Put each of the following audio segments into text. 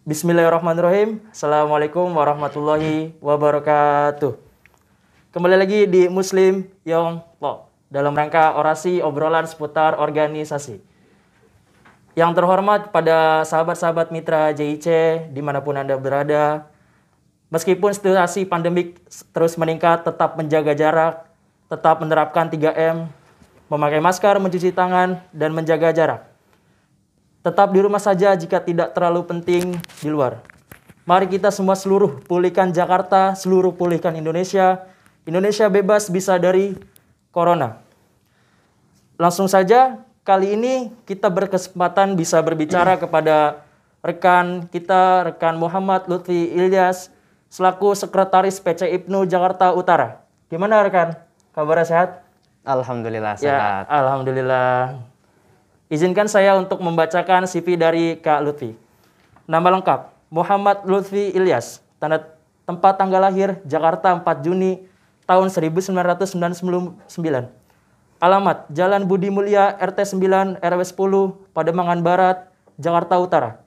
Bismillahirrahmanirrahim. Assalamualaikum warahmatullahi wabarakatuh. Kembali lagi di Muslim Young Law dalam rangka orasi obrolan seputar organisasi. Yang terhormat pada sahabat-sahabat mitra JIC dimanapun Anda berada. Meskipun situasi pandemik terus meningkat, tetap menjaga jarak, tetap menerapkan 3M, memakai masker, mencuci tangan, dan menjaga jarak. Tetap di rumah saja jika tidak terlalu penting di luar. Mari kita semua seluruh pulihkan Jakarta, seluruh pulihkan Indonesia. Indonesia bebas bisa dari corona. Langsung saja, kali ini kita berkesempatan bisa berbicara kepada rekan kita, rekan Muhammad Lutfi Ilyas, selaku Sekretaris PC IPNU Jakarta Utara. Gimana rekan? Kabarnya sehat? Alhamdulillah Ya, sehat. alhamdulillah. Izinkan saya untuk membacakan CV dari Kak Lutfi. Nama lengkap, Muhammad Lutfi Ilyas. Tempat tanggal lahir, Jakarta 4 Juni tahun 1999. Alamat, Jalan Budi Mulia, RT 9, RW 10, Pademangan Barat, Jakarta Utara.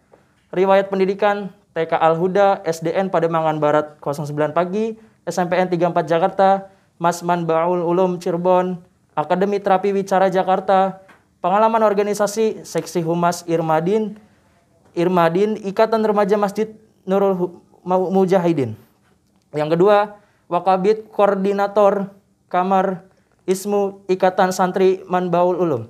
Riwayat pendidikan, TK Al-Huda, SDN Pademangan Barat 09 Pagi, SMPN 34 Jakarta, Masman Baul Ulum Cirebon, Akademi Terapi Wicara Jakarta. Pengalaman organisasi, Seksi Humas Irmadin, Ikatan Remaja Masjid Nurul Mujahidin. Yang kedua, Wakabit Koordinator Kamar Ismu Ikatan Santri Manbaul Ulum.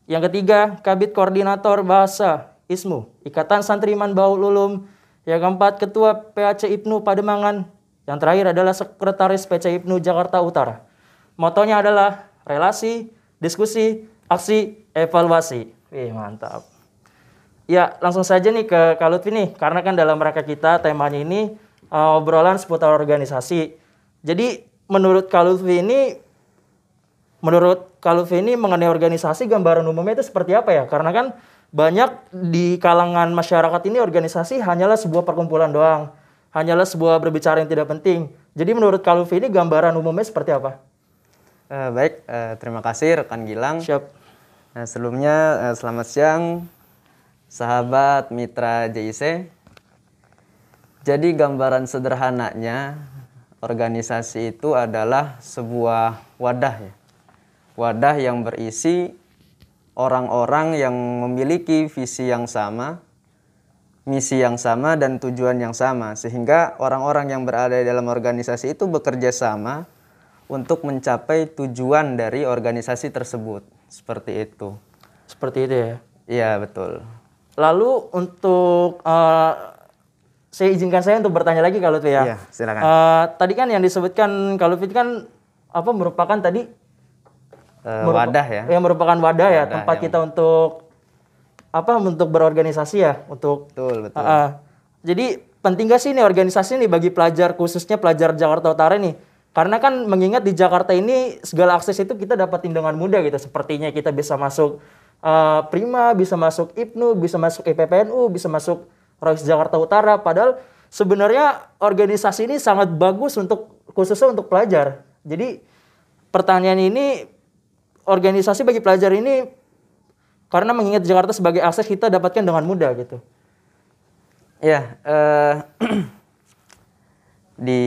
Yang ketiga, Kabit Koordinator Bahasa Ismu Ikatan Santri Manbaul Ulum. Yang keempat, Ketua PAC IPNU Pademangan. Yang terakhir adalah Sekretaris PC IPNU Jakarta Utara. Motonya adalah relasi, diskusi, aksi, evaluasi. Wih, mantap. Ya, langsung saja nih ke Kak Lutfi nih, karena kan dalam rangka kita temanya ini obrolan seputar organisasi. Jadi menurut Kak Lutfi ini mengenai organisasi, gambaran umumnya itu seperti apa ya? Karena kan banyak di kalangan masyarakat ini organisasi hanyalah sebuah perkumpulan doang, hanyalah sebuah berbicara yang tidak penting. Jadi menurut Kak Lutfi ini gambaran umumnya seperti apa? Baik, terima kasih rekan Gilang. Siap. Nah, sebelumnya selamat siang sahabat mitra JIC. Jadi gambaran sederhananya organisasi itu adalah sebuah wadah ya. Wadah yang berisi orang-orang yang memiliki visi yang sama, misi yang sama, dan tujuan yang sama. Sehingga orang-orang yang berada di dalam organisasi itu bekerja sama untuk mencapai tujuan dari organisasi tersebut. Seperti itu. Seperti itu ya? Iya, betul. Lalu untuk saya izinkan saya untuk bertanya lagi kalau itu ya. Iya, silakan. Tadi kan yang disebutkan kalau itu kan merupakan tadi wadah ya. Yang merupakan wadah ya, tempat kita untuk untuk berorganisasi ya, untuk Betul. Jadi penting gak sih ini organisasi nih bagi pelajar, khususnya pelajar Jakarta Utara nih? Karena kan mengingat di Jakarta ini segala akses itu kita dapatin dengan mudah gitu. Sepertinya kita bisa masuk Prima, bisa masuk IPNU, bisa masuk IPPNU, bisa masuk Rois Jakarta Utara. Padahal sebenarnya organisasi ini sangat bagus khususnya untuk pelajar. Jadi pertanyaan ini, organisasi bagi pelajar ini karena mengingat Jakarta sebagai akses kita dapatkan dengan mudah gitu. Iya, di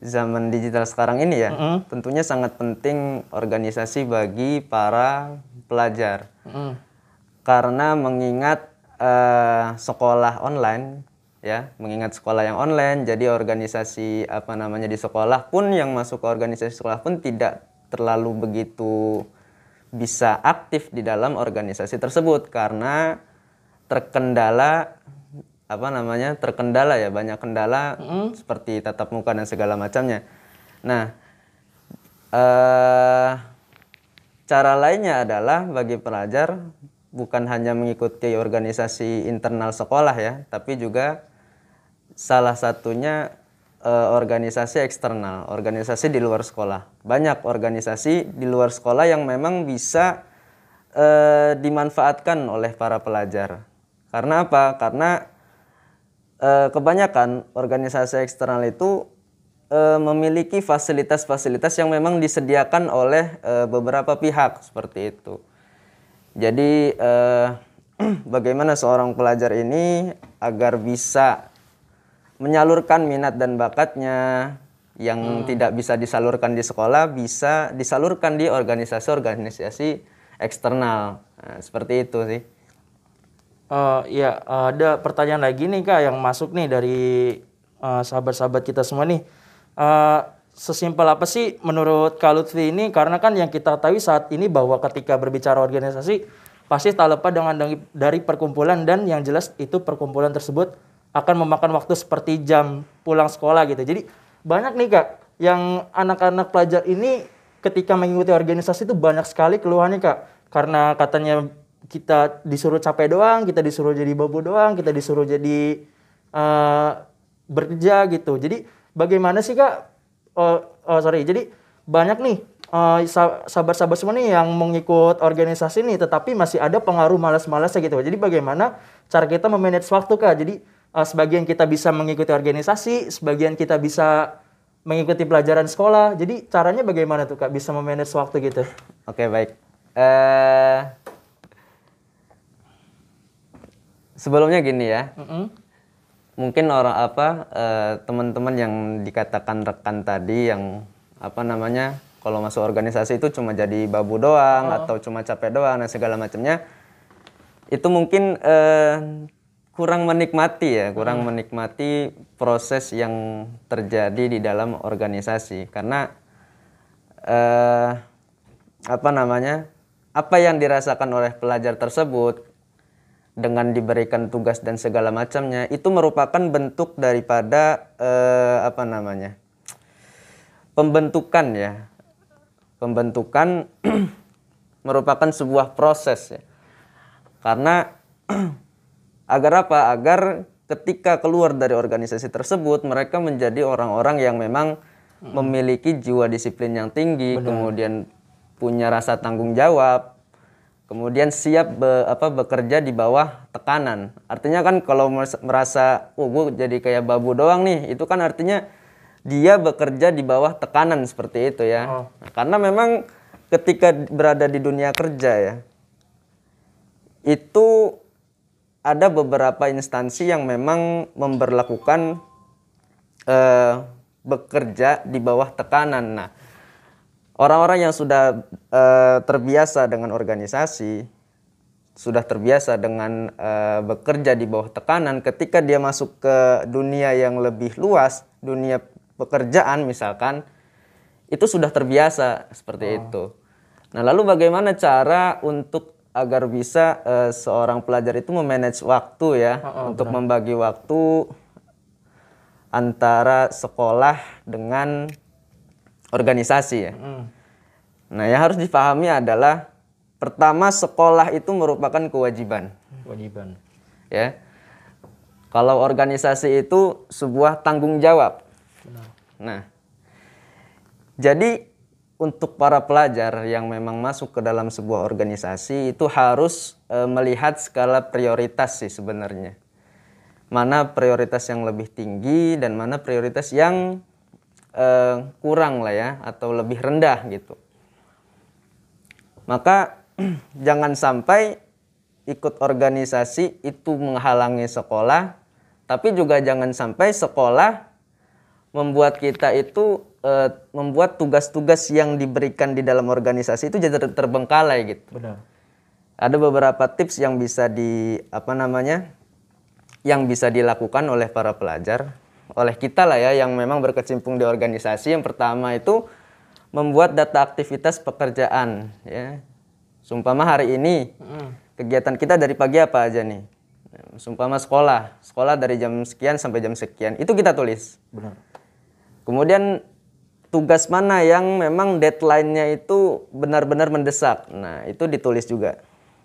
zaman digital sekarang ini ya, tentunya sangat penting organisasi bagi para pelajar. Karena mengingat sekolah online ya, mengingat sekolah yang online, jadi organisasi di sekolah pun, yang masuk ke organisasi sekolah pun tidak terlalu begitu bisa aktif di dalam organisasi tersebut karena terkendala ya, banyak kendala seperti tatap muka dan segala macamnya. Nah, cara lainnya adalah bagi pelajar bukan hanya mengikuti organisasi internal sekolah ya, tapi juga salah satunya organisasi eksternal, organisasi di luar sekolah. Banyak organisasi di luar sekolah yang memang bisa dimanfaatkan oleh para pelajar. Karena apa? Karena kebanyakan organisasi eksternal itu memiliki fasilitas-fasilitas yang memang disediakan oleh beberapa pihak seperti itu. Jadi bagaimana seorang pelajar ini agar bisa menyalurkan minat dan bakatnya yang tidak bisa disalurkan di sekolah bisa disalurkan di organisasi-organisasi eksternal. Nah, seperti itu sih. Ya, ada pertanyaan lagi nih Kak yang masuk nih dari sahabat-sahabat kita semua nih. Sesimpel apa sih menurut Kak Lutfi ini? Karena kan yang kita tahu saat ini bahwa ketika berbicara organisasi pasti tak lepas dari perkumpulan, dan yang jelas itu perkumpulan tersebut akan memakan waktu seperti jam pulang sekolah gitu. Jadi banyak nih Kak yang anak-anak pelajar ini ketika mengikuti organisasi itu banyak sekali keluhannya Kak. Karena katanya kita disuruh capek doang, kita disuruh jadi babu doang, kita disuruh jadi bekerja gitu. Jadi bagaimana sih Kak? Jadi banyak nih sahabat-sahabat semua nih yang mengikut organisasi nih, tetapi masih ada pengaruh malas-malasnya gitu. Jadi bagaimana cara kita memanage waktu Kak? Jadi sebagian kita bisa mengikuti organisasi, sebagian kita bisa mengikuti pelajaran sekolah. Jadi caranya bagaimana tuh Kak bisa memanage waktu gitu? Oke, baik. Sebelumnya gini ya. Mungkin teman-teman yang dikatakan rekan tadi yang kalau masuk organisasi itu cuma jadi babu doang atau cuma capek doang dan segala macamnya, itu mungkin kurang menikmati proses yang terjadi di dalam organisasi. Karena apa yang dirasakan oleh pelajar tersebut dengan diberikan tugas dan segala macamnya itu merupakan bentuk daripada pembentukan ya. Pembentukan merupakan sebuah proses ya. Karena agar ketika keluar dari organisasi tersebut mereka menjadi orang-orang yang memang memiliki jiwa disiplin yang tinggi, kemudian punya rasa tanggung jawab, kemudian siap bekerja di bawah tekanan. Artinya kan kalau merasa, gue jadi kayak babu doang nih, itu kan artinya dia bekerja di bawah tekanan seperti itu ya. Nah, karena memang ketika berada di dunia kerja ya, itu ada beberapa instansi yang memang memberlakukan bekerja di bawah tekanan. Nah, orang-orang yang sudah terbiasa dengan organisasi, sudah terbiasa dengan bekerja di bawah tekanan, ketika dia masuk ke dunia yang lebih luas, dunia pekerjaan misalkan, itu sudah terbiasa seperti itu. Nah, lalu bagaimana cara untuk agar bisa seorang pelajar itu memanage waktu ya, untuk membagi waktu antara sekolah dengan organisasi ya. Nah, yang harus dipahami adalah pertama, sekolah itu merupakan kewajiban. Kewajiban. Ya. Kalau organisasi itu sebuah tanggung jawab. Nah, jadi untuk para pelajar yang memang masuk ke dalam sebuah organisasi itu harus melihat skala prioritas sih sebenarnya. Mana prioritas yang lebih tinggi dan mana prioritas yang kurang lah ya, atau lebih rendah gitu. Maka jangan sampai ikut organisasi itu menghalangi sekolah, tapi juga jangan sampai sekolah membuat kita itu membuat tugas-tugas yang diberikan di dalam organisasi itu jadi terbengkalai gitu. Benar. Ada beberapa tips yang bisa yang bisa dilakukan oleh para pelajar, oleh kita lah ya yang memang berkecimpung di organisasi. Yang pertama itu membuat data aktivitas pekerjaan ya. Sumpama hari ini kegiatan kita dari pagi apa aja nih. Sumpama sekolah dari jam sekian sampai jam sekian, itu kita tulis. Benar. Kemudian tugas mana yang memang deadline-nya itu benar-benar mendesak. Nah, itu ditulis juga.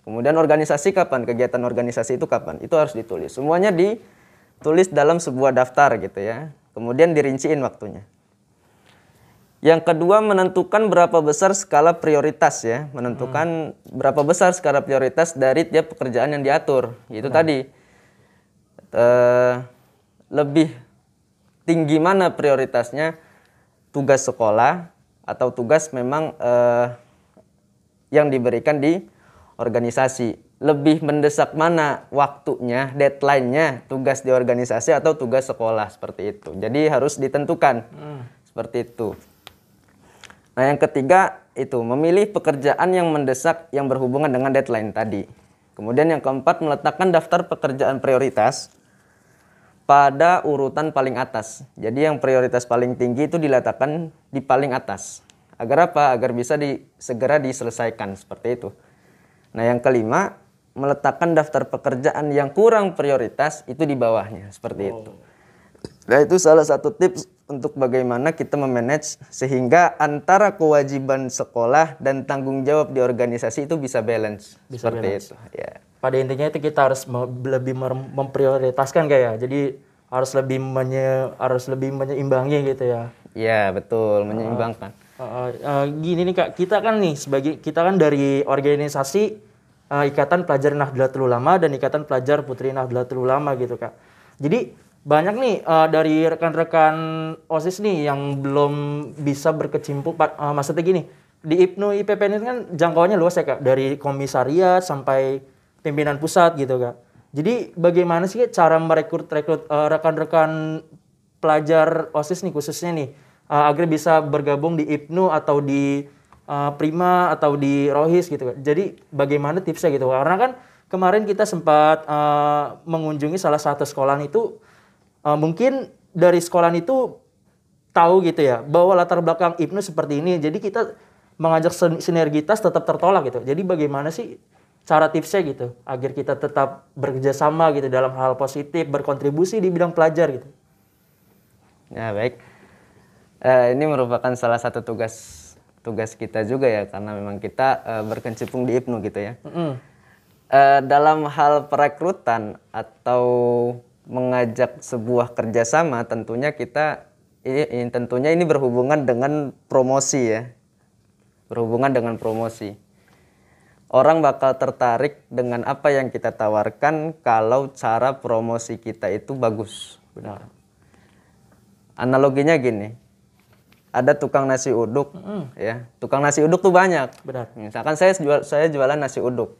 Kemudian organisasi kapan? Kegiatan organisasi itu kapan? Itu harus ditulis. Semuanya ditulis dalam sebuah daftar gitu ya. Kemudian dirinciin waktunya. Yang kedua, menentukan berapa besar skala prioritas ya. Menentukan berapa besar skala prioritas dari tiap pekerjaan yang diatur. Itu tadi. Lebih tinggi mana prioritasnya? Tugas sekolah atau tugas memang yang diberikan di organisasi. lebih mendesak mana waktunya, deadline-nya, tugas di organisasi atau tugas sekolah seperti itu. Jadi harus ditentukan seperti itu. Nah, yang ketiga itu memilih pekerjaan yang mendesak yang berhubungan dengan deadline tadi. Kemudian yang keempat, meletakkan daftar pekerjaan prioritas pada urutan paling atas. Jadi yang prioritas paling tinggi itu diletakkan di paling atas. Agar apa? Agar bisa segera diselesaikan seperti itu. Nah, yang kelima, meletakkan daftar pekerjaan yang kurang prioritas itu di bawahnya seperti itu. Nah, itu salah satu tips untuk bagaimana kita memanage sehingga antara kewajiban sekolah dan tanggung jawab di organisasi itu bisa balance. Seperti itu. Ya. Pada intinya itu kita harus lebih memprioritaskan kayak ya. Jadi harus lebih menyeimbangi gitu ya. Iya, betul, menyeimbangkan. Gini nih Kak, kita kan dari organisasi Ikatan Pelajar Nahdlatul Ulama dan Ikatan Pelajar Putri Nahdlatul Ulama gitu Kak. Jadi banyak nih dari rekan-rekan OSIS nih yang belum bisa berkecimpung. Maksudnya gini, di IPNU IPPN itu kan jangkauannya luas ya Kak, dari komisariat sampai pimpinan pusat gitu Kak. Jadi bagaimana sih cara merekrut rekan-rekan pelajar OSIS nih khususnya nih agar bisa bergabung di IPNU atau di Prima atau di Rohis gitu Kak. Jadi bagaimana tipsnya gitu? Karena kan kemarin kita sempat mengunjungi salah satu sekolah itu, mungkin dari sekolah itu tahu gitu ya bahwa latar belakang IPNU seperti ini. Jadi kita mengajak sinergitas tetap tertolak gitu. Jadi bagaimana sih cara tipsnya gitu agar kita tetap bekerja sama gitu dalam hal positif, berkontribusi di bidang pelajar gitu? Ya, baik. Ini merupakan salah satu tugas kita juga ya, karena memang kita berkecimpung di IPNU gitu ya. Dalam hal perekrutan atau mengajak sebuah kerjasama, tentunya ini berhubungan dengan promosi ya, berhubungan dengan promosi. Orang bakal tertarik dengan apa yang kita tawarkan kalau cara promosi kita itu bagus. Benar. Analoginya gini. Ada tukang nasi uduk, ya. Tukang nasi uduk tuh banyak. Benar. Misalkan saya jualan nasi uduk.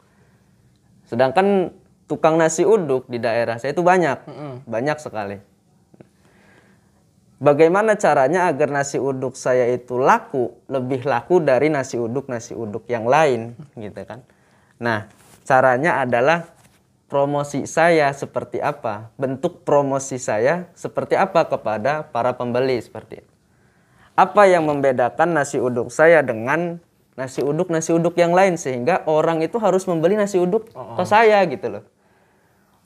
Sedangkan tukang nasi uduk di daerah saya itu banyak, banyak sekali. Bagaimana caranya agar nasi uduk saya itu lebih laku dari nasi uduk yang lain, gitu kan? Nah, caranya adalah promosi saya seperti apa, bentuk promosi saya seperti apa kepada para pembeli seperti itu. Apa yang membedakan nasi uduk saya dengan nasi uduk yang lain sehingga orang itu harus membeli nasi uduk ke saya gitu loh.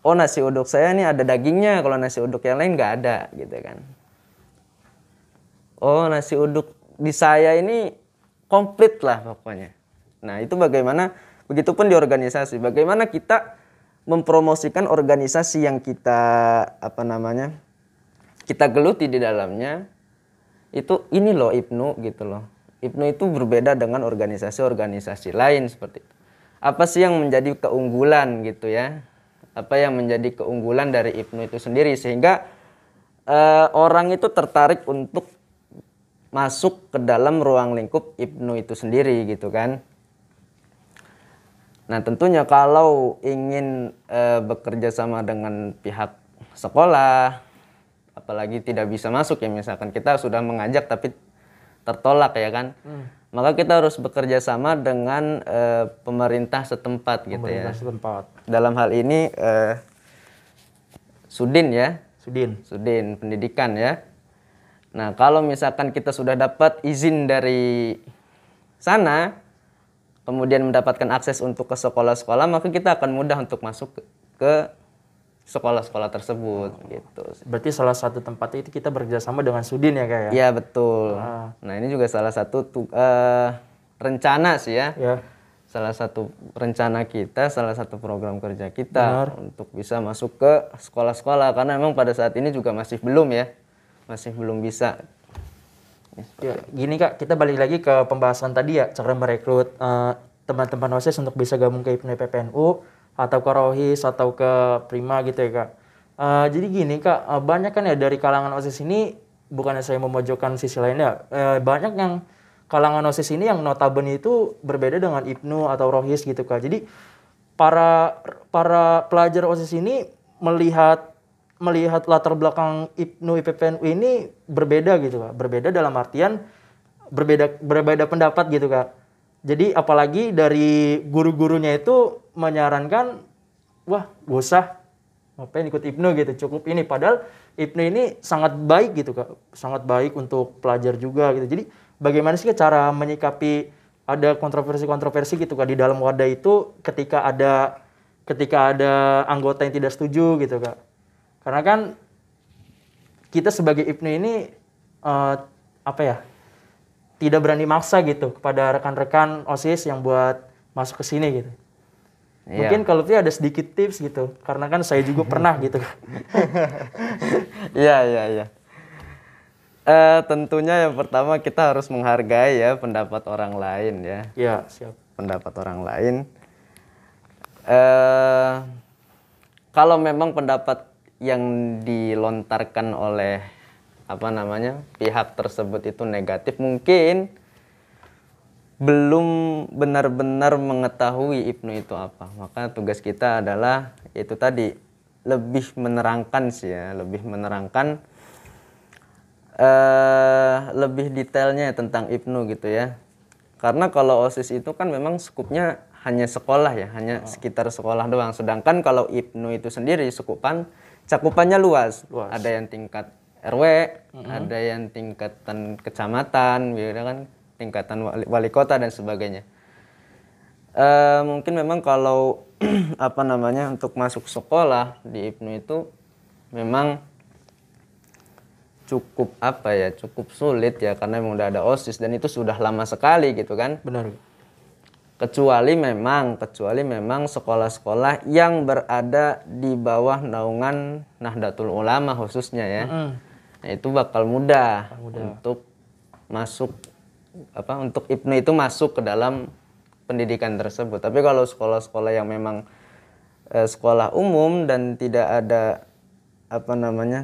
Oh, nasi uduk saya ini ada dagingnya, kalau nasi uduk yang lain nggak ada gitu kan. Oh, nasi uduk di saya ini komplit lah pokoknya. Nah, itu bagaimana, begitupun di organisasi, bagaimana kita mempromosikan organisasi yang kita kita geluti di dalamnya. Itu ini loh IPNU gitu loh. IPNU itu berbeda dengan organisasi-organisasi lain seperti itu. Apa sih yang menjadi keunggulan gitu ya? Apa yang menjadi keunggulan dari IPNU itu sendiri sehingga orang itu tertarik untuk masuk ke dalam ruang lingkup IPNU itu sendiri gitu kan. Nah, tentunya kalau ingin bekerja sama dengan pihak sekolah, apalagi tidak bisa masuk ya, misalkan kita sudah mengajak tapi tertolak ya kan, maka kita harus bekerja sama dengan pemerintah setempat gitu ya. Dalam hal ini Sudin ya, Sudin pendidikan ya. Nah, kalau misalkan kita sudah dapat izin dari sana, kemudian mendapatkan akses untuk ke sekolah-sekolah, maka kita akan mudah untuk masuk ke sekolah-sekolah tersebut gitu. Berarti salah satu tempat itu kita bekerjasama dengan Sudin ya Kak ya? Iya, betul. Nah, ini juga salah satu rencana sih ya. Salah satu rencana kita, salah satu program kerja kita. Benar. Untuk bisa masuk ke sekolah-sekolah, karena memang pada saat ini juga masih belum ya. Masih belum bisa. Ya, gini Kak, kita balik lagi ke pembahasan tadi ya, cara merekrut teman-teman OSIS untuk bisa gabung ke IPNU PPNU atau ke Rohis atau ke Prima gitu ya Kak. Jadi gini Kak, banyak kan ya dari kalangan OSIS ini, bukannya saya memojokkan sisi lainnya, banyak yang kalangan OSIS ini yang notabene itu berbeda dengan IPNU atau Rohis gitu Kak. Jadi para pelajar OSIS ini melihat latar belakang IPNU IPPNU ini berbeda gitu Kak. Berbeda dalam artian berbeda pendapat gitu Kak. Jadi apalagi dari guru-gurunya itu menyarankan, wah gak usah ngapain ikut IPNU gitu, cukup ini. Padahal IPNU ini sangat baik gitu Kak. Sangat baik untuk pelajar juga gitu. Jadi bagaimana sih cara menyikapi ada kontroversi-kontroversi gitu Kak di dalam wadah itu ketika ada anggota yang tidak setuju gitu Kak. Karena kan kita sebagai IPNU ini tidak berani maksa gitu kepada rekan-rekan OSIS yang buat masuk ke sini gitu. Iya. Mungkin kalau ada sedikit tips gitu, karena kan saya juga pernah gitu. Iya. Tentunya yang pertama kita harus menghargai ya pendapat orang lain ya. Iya, siap. Pendapat orang lain. Kalau memang pendapat yang dilontarkan oleh pihak tersebut itu negatif, mungkin belum benar-benar mengetahui IPNU itu apa. Maka tugas kita adalah itu tadi, lebih menerangkan lebih detailnya tentang IPNU gitu ya. Karena kalau OSIS itu kan memang skupnya hanya sekolah ya, hanya sekitar sekolah doang. Sedangkan kalau IPNU itu sendiri cakupannya luas. Ada yang tingkat RW, ada yang tingkatan kecamatan, gitu kan, tingkatan wali kota dan sebagainya. Mungkin memang kalau untuk masuk sekolah di IPNU itu memang cukup sulit ya, karena memang udah ada OSIS dan itu sudah lama sekali gitu kan. Benar. Kecuali memang sekolah-sekolah yang berada di bawah naungan Nahdlatul Ulama khususnya ya. Nah, itu bakal mudah untuk masuk untuk IPNU itu masuk ke dalam pendidikan tersebut. Tapi kalau sekolah-sekolah yang memang sekolah umum dan tidak ada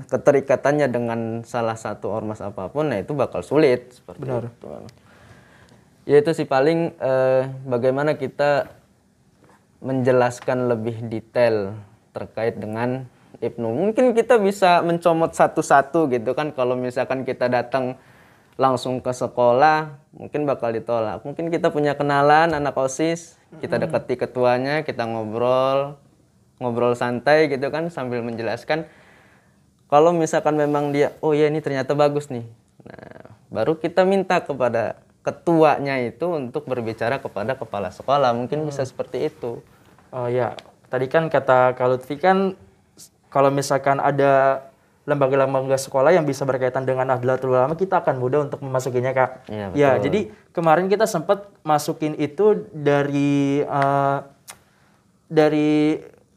keterikatannya dengan salah satu ormas apapun, nah itu bakal sulit seperti Benar. itu. Ya itu sih paling bagaimana kita menjelaskan lebih detail terkait dengan IPNU. Mungkin kita bisa mencomot satu-satu gitu kan. Kalau misalkan kita datang langsung ke sekolah mungkin bakal ditolak. Mungkin kita punya kenalan anak OSIS, kita dekati ketuanya, kita ngobrol santai gitu kan sambil menjelaskan. Kalau misalkan memang dia, oh ya ini ternyata bagus nih. Nah, baru kita minta kepada ketuanya itu untuk berbicara kepada kepala sekolah. Mungkin bisa seperti itu. Oh ya, tadi kan kata Kak Lutfi kan kalau misalkan ada lembaga-lembaga sekolah yang bisa berkaitan dengan Nahdlatul Ulama, kita akan mudah untuk memasukinya Kak. Iya, betul. Ya, jadi kemarin kita sempat masukin itu dari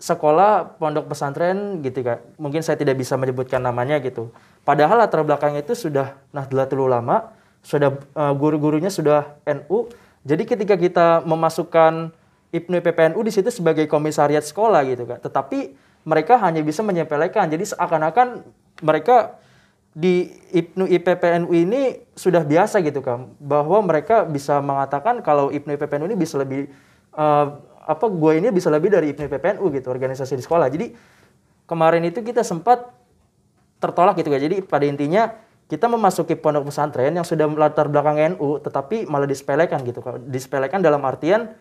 sekolah pondok pesantren gitu Kak. Mungkin saya tidak bisa menyebutkan namanya gitu. Padahal latar belakangnya itu sudah Nahdlatul Ulama, sudah guru-gurunya sudah NU. Jadi ketika kita memasukkan IPNU IPPNU di situ sebagai komisariat sekolah gitu Kak. Tetapi mereka hanya bisa menyepelekan. Jadi seakan-akan mereka di IPNU IPPNU ini sudah biasa gitu Kak. Bahwa mereka bisa mengatakan kalau IPNU IPPNU ini bisa lebih gue ini bisa lebih dari IPNU IPPNU gitu, organisasi di sekolah. Jadi kemarin itu kita sempat tertolak gitu Kak. Jadi pada intinya kita memasuki pondok pesantren yang sudah latar belakang NU tetapi malah disepelekan gitu Kak. Disepelekan dalam artian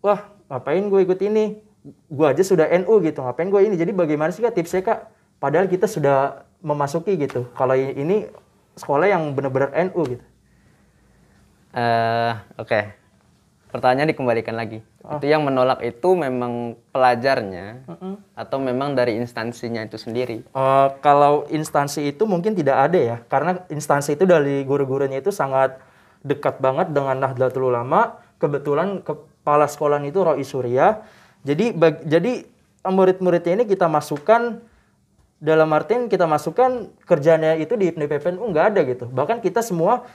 wah, ngapain gue ikut ini? Gue aja sudah NU gitu, ngapain gue ini? Jadi bagaimana sih Kak tipsnya Kak? Padahal kita sudah memasuki gitu. Kalau ini sekolah yang benar-benar NU gitu. Oke. Pertanyaan dikembalikan lagi. Itu yang menolak itu memang pelajarnya atau memang dari instansinya itu sendiri? Kalau instansi itu mungkin tidak ada ya. Karena instansi itu dari guru-gurunya itu sangat dekat banget dengan Nahdlatul Ulama. Kebetulan kepala sekolah itu Rois Surya. Jadi murid-muridnya ini kita masukkan, dalam artian kita masukkan kerjanya itu di IPNU IPPNU nggak ada gitu. Bahkan kita semua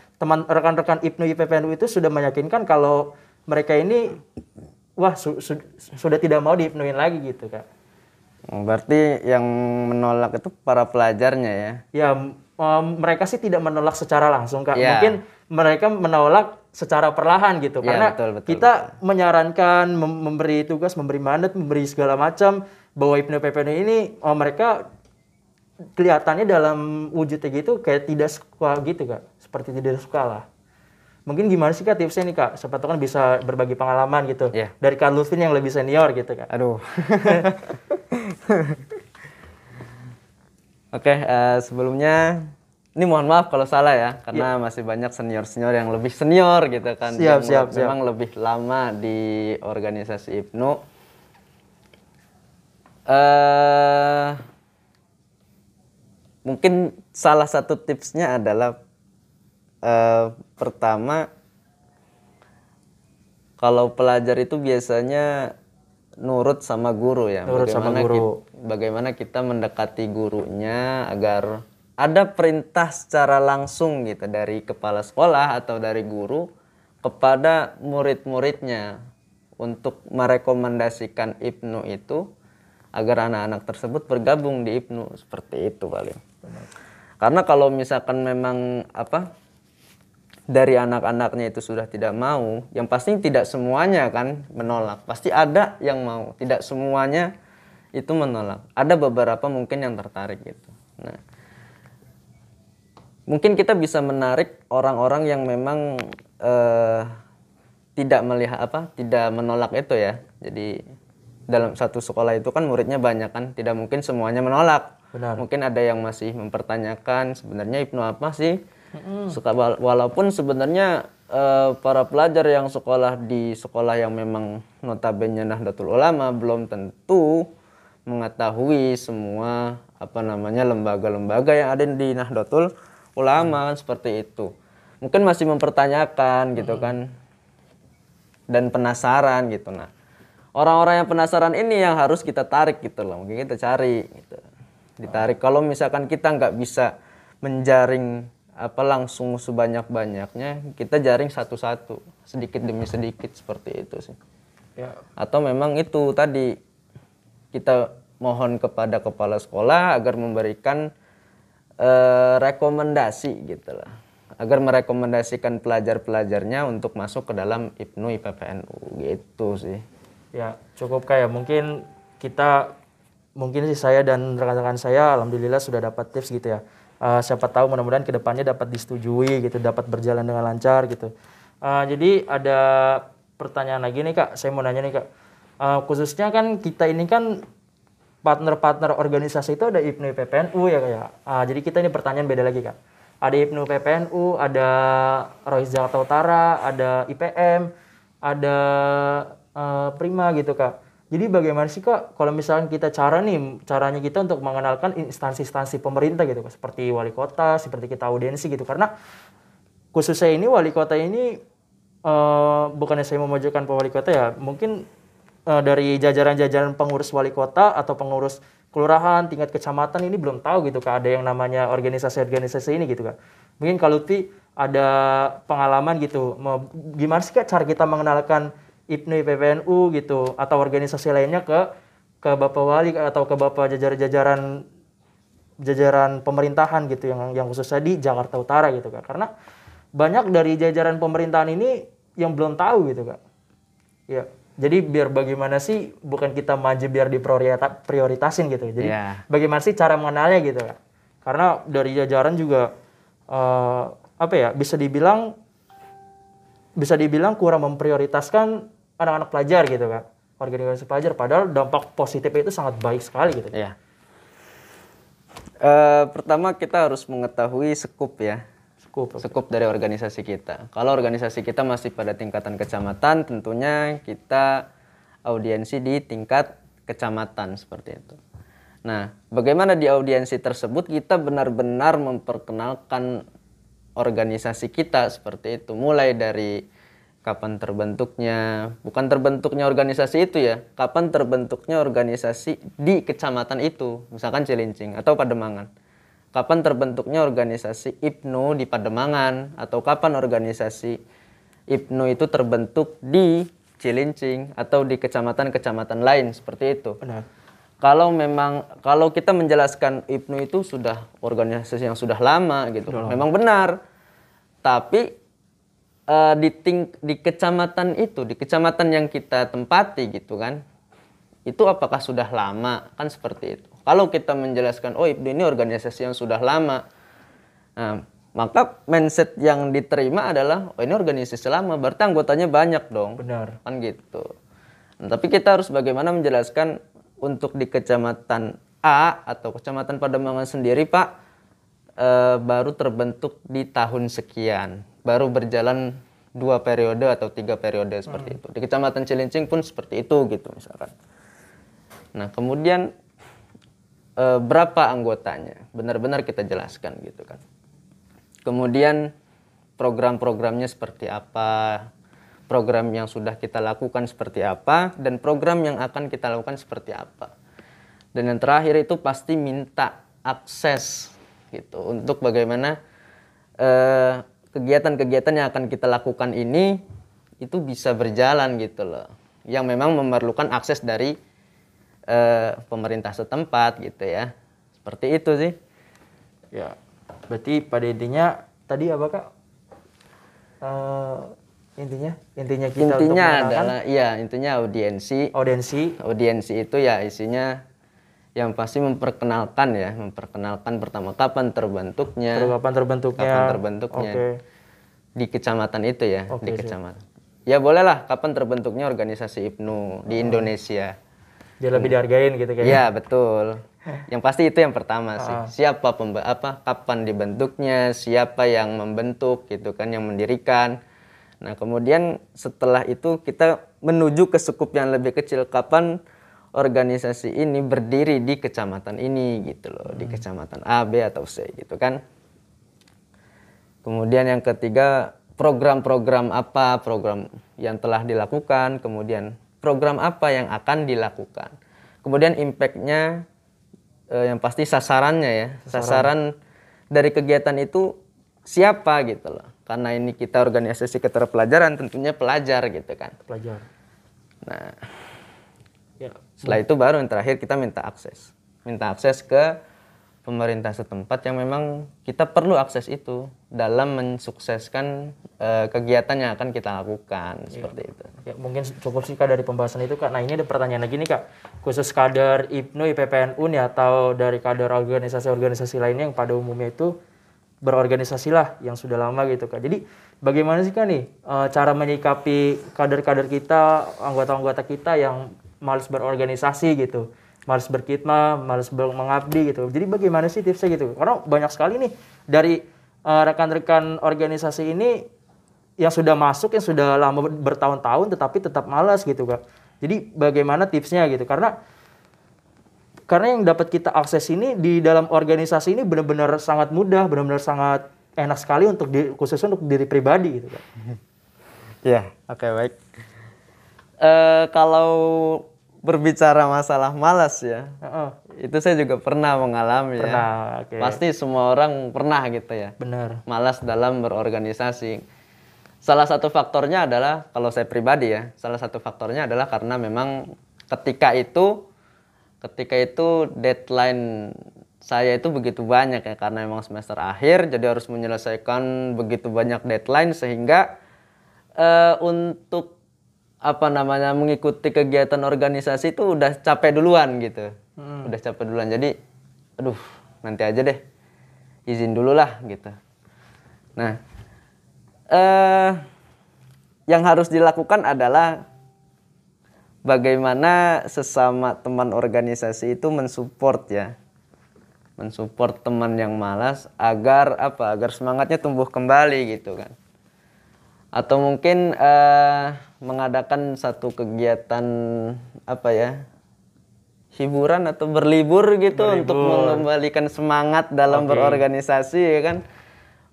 rekan-rekan IPNU IPPNU itu sudah meyakinkan kalau mereka ini sudah tidak mau diIPNU-in lagi gitu Kak. Berarti yang menolak itu para pelajarnya ya? Ya mereka sih tidak menolak secara langsung Kak. Ya. Mungkin mereka menolak secara perlahan gitu. Iya, Karena betul. kita menyarankan, memberi tugas, memberi mandat, memberi segala macam bahwa Ibnu PPNU ini mereka kelihatannya dalam wujudnya gitu kayak tidak suka gitu Kak. Seperti tidak suka lah. Mungkin gimana sih Kak tipsnya nih Kak? Siapa tahu kan bisa berbagi pengalaman gitu. Iya. Dari Kak Lutfi yang lebih senior gitu Kak. Aduh. Oke, sebelumnya ini mohon maaf kalau salah ya, karena masih banyak senior-senior yang lebih senior gitu kan, Siap. memang lebih lama di organisasi IPNU. Mungkin salah satu tipsnya adalah pertama, kalau pelajar itu biasanya nurut sama guru ya. Nurut sama guru. Bagaimana kita mendekati gurunya agar ada perintah secara langsung gitu dari kepala sekolah atau dari guru kepada murid-muridnya untuk merekomendasikan IPNU itu agar anak-anak tersebut bergabung di IPNU, seperti itu paling. Karena kalau misalkan memang dari anak-anaknya itu sudah tidak mau, yang pasti tidak semuanya kan menolak. Pasti ada yang mau, tidak semuanya itu menolak. Ada beberapa mungkin yang tertarik gitu. Nah, mungkin kita bisa menarik orang-orang yang memang tidak menolak itu ya. Jadi dalam satu sekolah itu kan muridnya banyak kan, tidak mungkin semuanya menolak. Benar. Mungkin ada yang masih mempertanyakan sebenarnya IPNU apa sih? Walaupun sebenarnya para pelajar yang sekolah di sekolah yang memang notabene Nahdlatul Ulama belum tentu mengetahui semua lembaga-lembaga yang ada di Nahdlatul Ulama kan, seperti itu. Mungkin masih mempertanyakan gitu kan, dan penasaran gitu. Nah, orang-orang yang penasaran ini yang harus kita tarik gitu loh, mungkin kita cari gitu. Ditarik. Kalau misalkan kita nggak bisa menjaring langsung sebanyak-banyaknya, kita jaring satu-satu, sedikit demi sedikit, seperti itu sih. Ya. Atau memang itu tadi, kita mohon kepada kepala sekolah agar memberikan rekomendasi gitu lah, agar merekomendasikan pelajar-pelajarnya untuk masuk ke dalam IPNU IPPNU gitu sih. Ya, cukup kayak mungkin sih saya dan rekan-rekan saya alhamdulillah sudah dapat tips gitu ya. Siapa tahu mudah-mudahan kedepannya dapat disetujui gitu, dapat berjalan dengan lancar gitu. Jadi ada pertanyaan lagi nih Kak, saya mau nanya nih Kak. Khususnya kan kita ini kan partner-partner organisasi itu ada IPNU PPNU ya Kak ya. Jadi kita ini pertanyaan beda lagi Kak. Ada IPNU PPNU, ada Rois Jakarta Utara, ada IPM, ada Prima gitu Kak. Jadi bagaimana sih Kak kalau misalnya kita caranya kita untuk mengenalkan instansi-instansi pemerintah gitu Kak, seperti wali kota, seperti kita audiensi gitu, karena khususnya ini wali kota ini bukannya saya memojokkan Pak Wali Kota ya, mungkin dari jajaran-jajaran pengurus wali kota atau pengurus kelurahan tingkat kecamatan ini belum tahu gitu Kak ada yang namanya organisasi-organisasi ini gitu Kak. Mungkin kalau Lutfi ada pengalaman gitu, gimana sih Kak cara kita mengenalkan IPNU IPPNU gitu atau organisasi lainnya ke Bapak Wali atau ke Bapak jajaran pemerintahan gitu yang khususnya di Jakarta Utara gitu Kak. Karena banyak dari jajaran pemerintahan ini yang belum tahu gitu Kak. Ya. Jadi biar bagaimana sih bukan kita maju biar diprioritasin gitu. Jadi bagaimana sih cara mengenalnya gitu Kak. Karena dari jajaran juga bisa dibilang kurang memprioritaskan anak-anak pelajar gitu Kak. Organisasi pelajar padahal dampak positifnya itu sangat baik sekali gitu. Iya. Pertama kita harus mengetahui skup ya. Skup dari organisasi kita. Kalau organisasi kita masih pada tingkatan kecamatan, tentunya kita audiensi di tingkat kecamatan seperti itu. Nah, bagaimana di audiensi tersebut kita benar-benar memperkenalkan organisasi kita seperti itu. Mulai dari kapan terbentuknya, bukan terbentuknya organisasi itu ya, kapan terbentuknya organisasi di kecamatan itu, misalkan Cilincing atau Pademangan. Kapan terbentuknya organisasi IPNU di Pademangan, atau kapan organisasi IPNU itu terbentuk di Cilincing atau di kecamatan-kecamatan lain, seperti itu. Benar. Kalau kita menjelaskan IPNU itu sudah organisasi yang sudah lama gitu, memang benar. Tapi di kecamatan itu, di kecamatan yang kita tempati gitu kan, itu apakah sudah lama, kan seperti itu. Kalau kita menjelaskan, oh ini organisasi yang sudah lama, nah, maka mindset yang diterima adalah, oh ini organisasi lama, berarti anggotanya banyak dong. Benar. Kan gitu. Nah, tapi kita harus bagaimana menjelaskan untuk di kecamatan A atau kecamatan Pademangan sendiri, Pak, baru terbentuk di tahun sekian, baru berjalan 2 periode atau 3 periode seperti itu. Di kecamatan Cilincing pun seperti itu gitu misalkan. Nah kemudian berapa anggotanya, benar-benar kita jelaskan gitu kan. Kemudian program-programnya seperti apa, program yang sudah kita lakukan seperti apa, dan program yang akan kita lakukan seperti apa. Dan yang terakhir itu pasti minta akses gitu untuk bagaimana kegiatan-kegiatan yang akan kita lakukan ini itu bisa berjalan gitu loh. Yang memang memerlukan akses dari pemerintah setempat gitu ya. Seperti itu sih. Ya, berarti pada intinya tadi apa Kak? Intinya kita untuk adalah intinya audiensi. Audiensi itu ya isinya yang pasti memperkenalkan pertama kapan terbentuknya. Okay. Di kecamatan itu ya, di kecamatan. Ya bolehlah kapan terbentuknya organisasi IPNU di Indonesia. Biar lebih dihargain gitu kayaknya. Ya betul. Yang pasti itu yang pertama sih. Siapa kapan dibentuknya, siapa yang membentuk gitu kan, yang mendirikan. Nah kemudian setelah itu kita menuju ke skup yang lebih kecil, kapan organisasi ini berdiri di kecamatan ini gitu loh, di kecamatan A, B atau C gitu kan. Kemudian yang ketiga, program-program apa, program yang telah dilakukan, kemudian program apa yang akan dilakukan. Kemudian impact-nya, yang pasti sasarannya ya, sasaran dari kegiatan itu siapa gitu loh. Karena ini kita organisasi keterpelajaran, tentunya pelajar gitu kan. Pelajar. Nah, setelah itu baru yang terakhir kita minta akses ke pemerintah setempat yang memang kita perlu akses itu dalam mensukseskan kegiatan yang akan kita lakukan seperti itu. Ya, mungkin cukup sih Kak dari pembahasan itu Kak. Nah ini ada pertanyaan lagi nih Kak, khusus kader IPNU, IPPNU nih atau dari kader organisasi-organisasi lainnya yang pada umumnya itu berorganisasi lah yang sudah lama gitu Kak. Jadi bagaimana sih Kak nih cara menyikapi kader-kader kita, anggota-anggota kita yang malas berorganisasi gitu, malas berkhidmat, malas mengabdi gitu. Jadi bagaimana sih tipsnya gitu? Karena banyak sekali nih dari rekan-rekan organisasi ini yang sudah masuk, yang sudah lama bertahun-tahun tetapi tetap malas gitu Kak. Jadi bagaimana tipsnya gitu? Karena yang dapat kita akses ini di dalam organisasi ini benar-benar sangat mudah, benar-benar sangat enak sekali untuk khususnya untuk diri pribadi gitu Kak. Ya, oke, baik. Kalau berbicara masalah malas ya, itu saya juga pernah mengalami ya. Okay. Pasti semua orang pernah gitu ya. Benar. Malas dalam berorganisasi. Salah satu faktornya adalah, kalau saya pribadi ya, salah satu faktornya adalah karena memang ketika itu deadline saya itu begitu banyak ya, karena memang semester akhir, jadi harus menyelesaikan begitu banyak deadline sehingga untuk mengikuti kegiatan organisasi itu udah capek duluan gitu. Udah capek duluan. Jadi aduh, nanti aja deh. Izin dulu lah gitu. Nah, yang harus dilakukan adalah bagaimana sesama teman organisasi itu mensupport ya. Mensupport teman yang malas agar semangatnya tumbuh kembali gitu kan. Atau mungkin mengadakan satu kegiatan hiburan atau berlibur gitu untuk mengembalikan semangat dalam berorganisasi ya kan.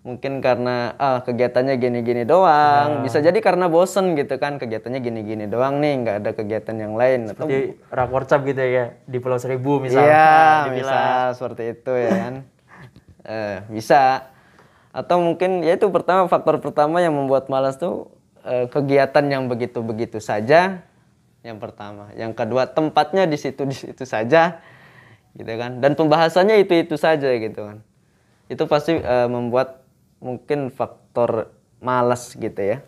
Mungkin karena kegiatannya gini-gini doang, bisa jadi karena bosen gitu kan, kegiatannya gini-gini doang nih, nggak ada kegiatan yang lain. Seperti Rakworcap gitu ya, di Pulau Seribu misalnya. Iya, misal seperti itu ya kan. Bisa. Atau mungkin ya itu faktor pertama yang membuat malas tuh kegiatan yang begitu-begitu saja, yang pertama. Yang kedua, tempatnya di situ saja gitu kan, dan pembahasannya itu saja gitu kan. Itu pasti membuat mungkin faktor malas gitu ya.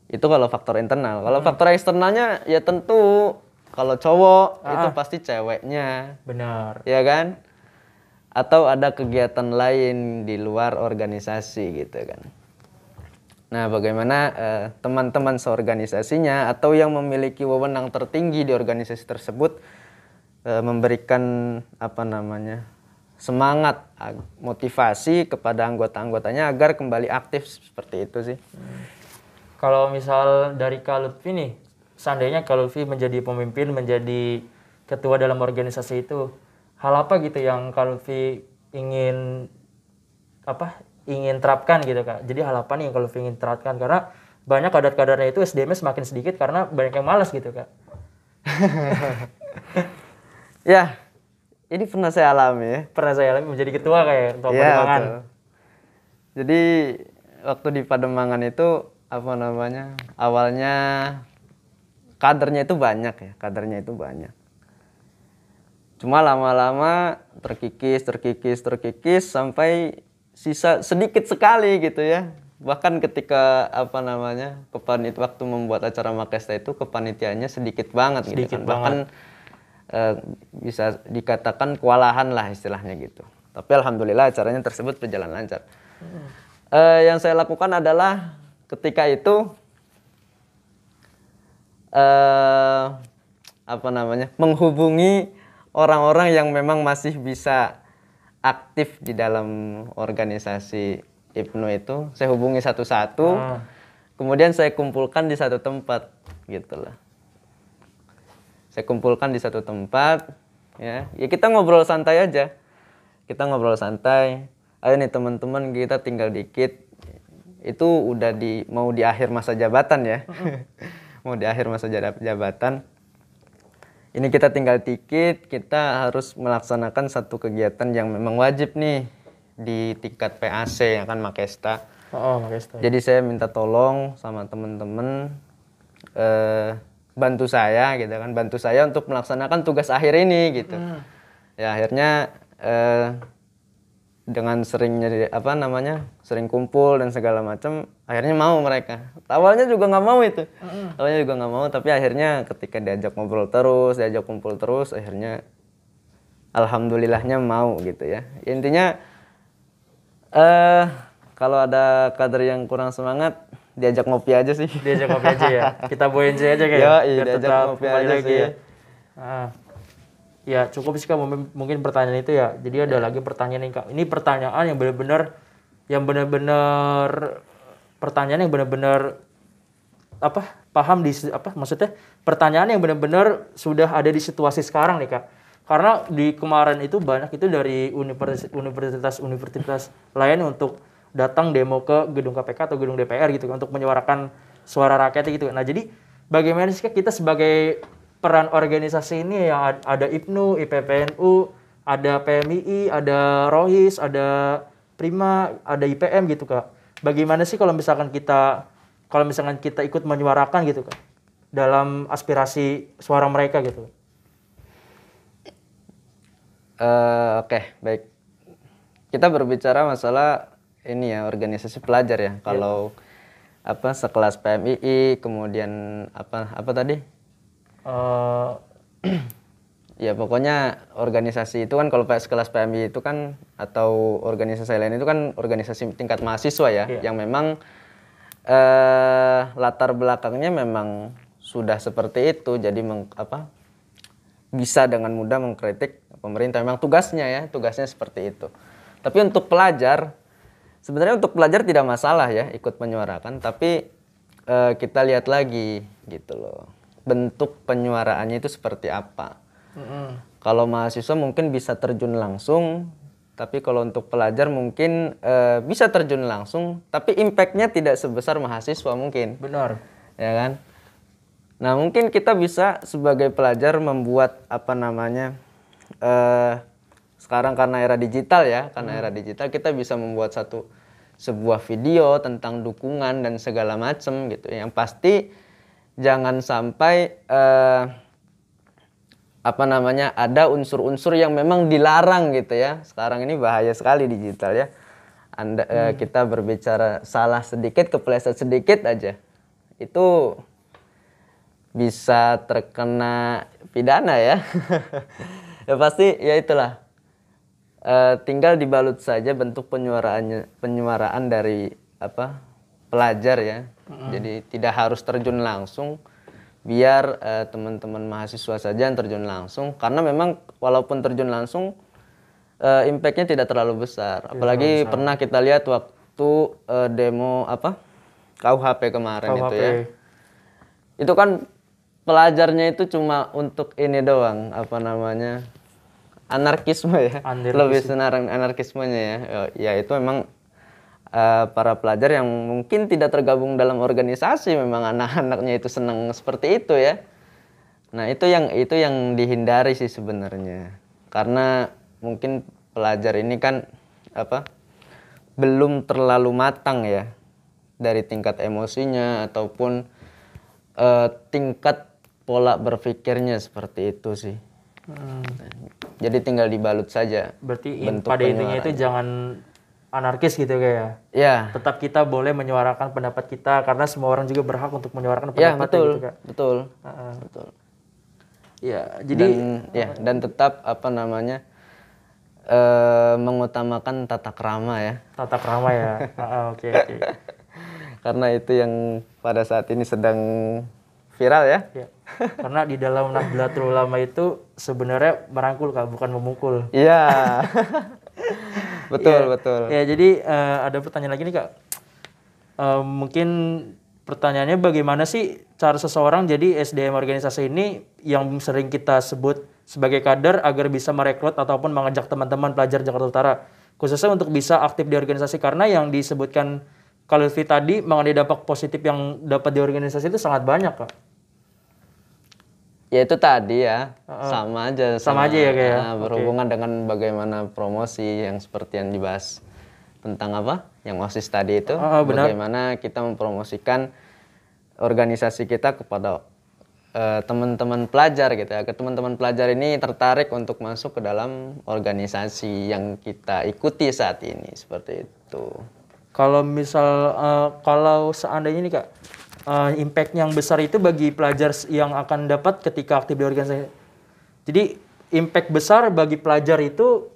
Itu kalau faktor internal. Kalau faktor eksternalnya ya tentu kalau cowok itu pasti ceweknya. Benar. Ya kan? Atau ada kegiatan lain di luar organisasi gitu kan. Nah, bagaimana teman-teman seorganisasinya atau yang memiliki wewenang tertinggi di organisasi tersebut memberikan semangat, motivasi kepada anggota-anggotanya agar kembali aktif seperti itu sih. Kalau misal dari Kak Lutfi nih, seandainya Kak Lutfi menjadi pemimpin, menjadi ketua dalam organisasi itu, hal apa gitu yang Kak Lutfi ingin terapkan gitu Kak? Jadi hal apa nih yang Kak Lutfi ingin terapkan? Karena banyak kadar-kadarnya itu SDM-nya semakin sedikit karena banyak yang malas gitu Kak. Ya, ini pernah saya alami ya. Pernah saya alami menjadi ketua kayak ketua Pademangan. Betul. Jadi waktu di Pademangan itu awalnya kadernya itu banyak. Cuma lama-lama terkikis sampai sisa sedikit sekali gitu ya. Bahkan ketika waktu membuat acara Makesta itu kepanitiaannya sedikit banget gitu kan. Bahkan bisa dikatakan kewalahan lah istilahnya gitu. Tapi alhamdulillah acaranya tersebut berjalan lancar. Yang saya lakukan adalah ketika itu menghubungi orang-orang yang memang masih bisa aktif di dalam organisasi IPNU itu. Saya hubungi satu-satu, kemudian saya kumpulkan di satu tempat gitulah. Saya kumpulkan di satu tempat, ya kita ngobrol santai aja. Ayo nih teman-teman, kita tinggal dikit. Itu udah mau di akhir masa jabatan ya. Mau di akhir masa jabatan. Ini kita tinggal dikit, kita harus melaksanakan satu kegiatan yang memang wajib nih di tingkat PAC ya kan, Makesta. Makesta. Jadi saya minta tolong sama teman-teman bantu saya gitu kan, bantu saya untuk melaksanakan tugas akhir ini gitu. Ya akhirnya dengan seringnya sering kumpul dan segala macam, akhirnya mau mereka. Awalnya juga nggak mau itu. Tapi akhirnya ketika diajak ngobrol terus, diajak kumpul terus, akhirnya alhamdulillahnya mau gitu ya. Intinya kalau ada kader yang kurang semangat, diajak ngopi aja sih. Diajak ngopi aja ya. Kita BNJ aja kayak. Iya, diajak ngopi aja lagi sih. Ya. Ya cukup sih Kak, mungkin pertanyaan itu ya. Jadi ada lagi pertanyaan nih Kak. Ini pertanyaan yang benar-benar pertanyaan yang benar-benar paham maksudnya pertanyaan yang benar-benar sudah ada di situasi sekarang nih Kak. Karena di kemarin itu banyak itu dari universitas lain untuk datang demo ke gedung KPK atau gedung DPR gitu untuk menyuarakan suara rakyat gitu. Nah, jadi bagaimana sih kita sebagai peran organisasi ini yang ada IPNU, IPPNU, ada PMII, ada Rohis, ada Prima, ada IPM gitu Kak. Bagaimana sih kalau misalkan kita ikut menyuarakan gitu Kak dalam aspirasi suara mereka gitu. Oke, baik. Kita berbicara masalah ini ya, organisasi pelajar ya. Kalau sekelas PMII, kemudian apa tadi? Ya pokoknya organisasi itu kan, kalau sekelas PMII itu kan atau organisasi lain itu kan organisasi tingkat mahasiswa ya, yang memang latar belakangnya memang sudah seperti itu. Jadi bisa dengan mudah mengkritik pemerintah. Memang tugasnya seperti itu. Tapi untuk pelajar, sebenarnya untuk pelajar tidak masalah ya ikut menyuarakan, tapi kita lihat lagi gitu loh, bentuk penyuaraannya itu seperti apa. Kalau mahasiswa mungkin bisa terjun langsung, tapi kalau untuk pelajar mungkin bisa terjun langsung, tapi impactnya tidak sebesar mahasiswa mungkin. Benar. Ya kan? Nah mungkin kita bisa sebagai pelajar membuat sekarang karena era digital ya, kita bisa membuat sebuah video tentang dukungan dan segala macam gitu. Yang pasti jangan sampai ada unsur-unsur yang memang dilarang gitu ya. Sekarang ini bahaya sekali digital ya. kita berbicara salah sedikit, kepleset sedikit aja, itu bisa terkena pidana ya. Ya pasti ya itulah. Tinggal dibalut saja bentuk penyuaraan dari pelajar ya. Jadi tidak harus terjun langsung, biar teman-teman mahasiswa saja yang terjun langsung, karena memang walaupun terjun langsung impact-nya tidak terlalu besar. Apalagi pernah kita lihat waktu demo KUHP kemarin itu ya. Itu kan pelajarnya itu cuma untuk ini doang, anarkisme ya. Lebih senarang anarkismenya ya. Ya itu memang para pelajar yang mungkin tidak tergabung dalam organisasi, memang anak-anaknya itu senang seperti itu ya. Nah, itu yang dihindari sih sebenarnya. Karena mungkin pelajar ini kan belum terlalu matang ya dari tingkat emosinya ataupun tingkat pola berpikirnya, seperti itu sih. Jadi tinggal dibalut saja. Berarti pada intinya itu jangan anarkis gitu kayak ya. Ya. Tetap kita boleh menyuarakan pendapat kita, karena semua orang juga berhak untuk menyuarakan pendapatnya gitu Kak. Betul. Ya, jadi dan tetap mengutamakan tata krama ya. Tata krama ya. Oke. Karena itu yang pada saat ini sedang viral ya. Karena di dalam Nahdlatul Ulama itu sebenarnya merangkul Kak, bukan memukul. Iya. Betul. Ya, jadi ada pertanyaan lagi nih Kak. Mungkin pertanyaannya, bagaimana sih cara seseorang jadi SDM organisasi ini yang sering kita sebut sebagai kader agar bisa merekrut ataupun mengajak teman-teman pelajar Jakarta Utara, khususnya untuk bisa aktif di organisasi, karena yang disebutkan Kak Lutfi tadi mengenai dampak positif yang dapat di organisasi itu sangat banyak Kak. Ya itu tadi ya, sama aja ya kayak berhubungan dengan bagaimana promosi yang seperti yang dibahas tentang yang OSIS tadi itu, bagaimana kita mempromosikan organisasi kita kepada teman-teman pelajar gitu ya. Teman-teman pelajar ini tertarik untuk masuk ke dalam organisasi yang kita ikuti saat ini, seperti itu. Kalau misal kalau seandainya nih Kak, impact yang besar itu bagi pelajar yang akan dapat ketika aktif di organisasi. Jadi impact besar bagi pelajar itu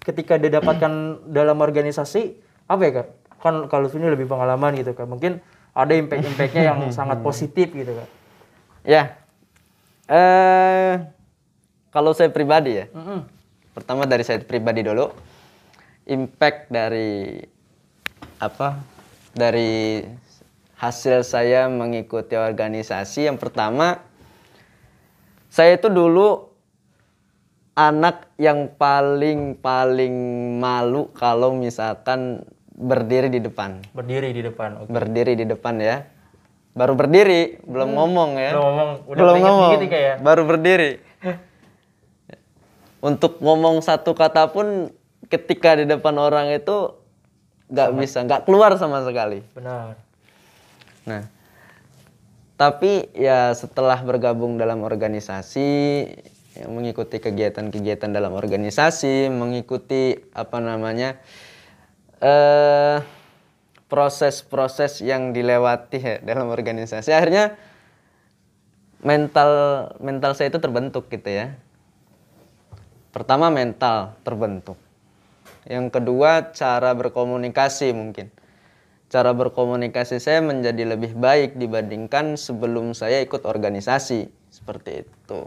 ketika didapatkan dalam organisasi apa ya Kak? Kan kalau ini lebih pengalaman gitu Kak. Mungkin ada impact-impactnya yang sangat positif gitu Kak. Ya, kalau saya pribadi ya, pertama dari saya pribadi dulu, impact dari dari hasil saya mengikuti organisasi, yang pertama, saya itu dulu anak yang paling malu kalau misalkan berdiri di depan. Berdiri di depan. Okay. Berdiri di depan ya. Baru berdiri, belum ngomong ya. Belum ngomong. Gitu, ya? Baru berdiri. Untuk ngomong satu kata pun ketika di depan orang itu nggak keluar sama sekali. Benar. Nah, tapi ya setelah bergabung dalam organisasi, mengikuti kegiatan-kegiatan dalam organisasi, mengikuti proses-proses yang dilewati ya dalam organisasi, akhirnya mental saya itu terbentuk gitu ya. Pertama, mental terbentuk. Yang kedua, cara berkomunikasi mungkin. Cara berkomunikasi saya menjadi lebih baik dibandingkan sebelum saya ikut organisasi, seperti itu.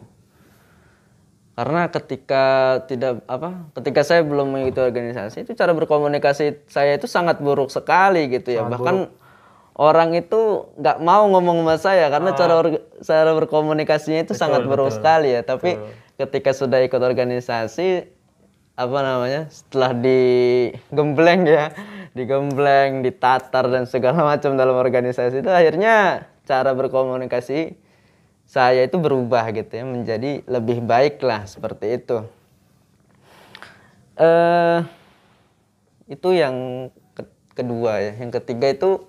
Karena ketika saya belum mengikuti organisasi, itu cara berkomunikasi saya itu sangat buruk sekali gitu ya. Bahkan orang itu nggak mau ngomong sama saya karena cara berkomunikasinya itu sangat buruk sekali ya. Tapi ketika sudah ikut organisasi, setelah digembleng, ditatar dan segala macam dalam organisasi itu, akhirnya cara berkomunikasi saya itu berubah gitu ya, menjadi lebih baik lah, seperti itu. Itu yang kedua ya. Yang ketiga itu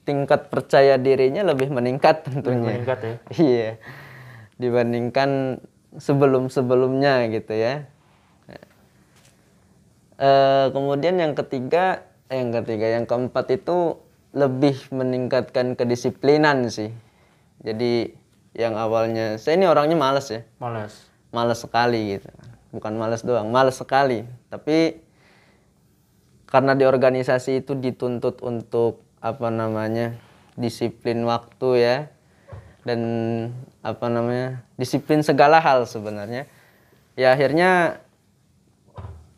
tingkat percaya dirinya lebih meningkat tentunya. Meningkat ya? Iya. Dibandingkan sebelum-sebelumnya gitu ya. Kemudian yang ketiga, Yang ketiga, yang keempat itu lebih meningkatkan kedisiplinan sih. Jadi yang awalnya saya ini orangnya malas ya. Malas sekali gitu. Bukan malas doang, malas sekali. Tapi karena di organisasi itu dituntut untuk disiplin waktu ya. Dan disiplin segala hal sebenarnya. Ya akhirnya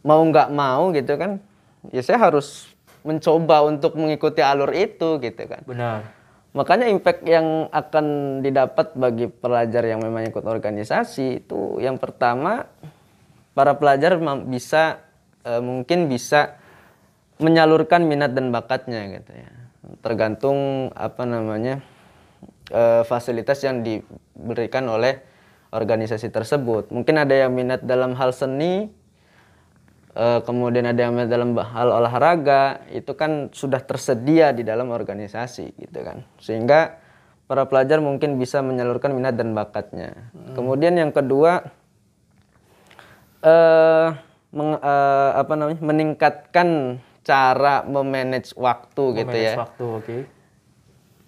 mau nggak mau gitu kan, ya saya harus mencoba untuk mengikuti alur itu gitu kan. Benar. Makanya impact yang akan didapat bagi pelajar yang memang ikut organisasi itu yang pertama, para pelajar mungkin bisa menyalurkan minat dan bakatnya gitu ya. Tergantung fasilitas yang diberikan oleh organisasi tersebut. Mungkin ada yang minat dalam hal seni, kemudian ada yang minat dalam hal olahraga, itu kan sudah tersedia di dalam organisasi gitu kan. Sehingga para pelajar mungkin bisa menyalurkan minat dan bakatnya. Kemudian yang kedua, meningkatkan cara memanage waktu gitu ya. Waktu, oke.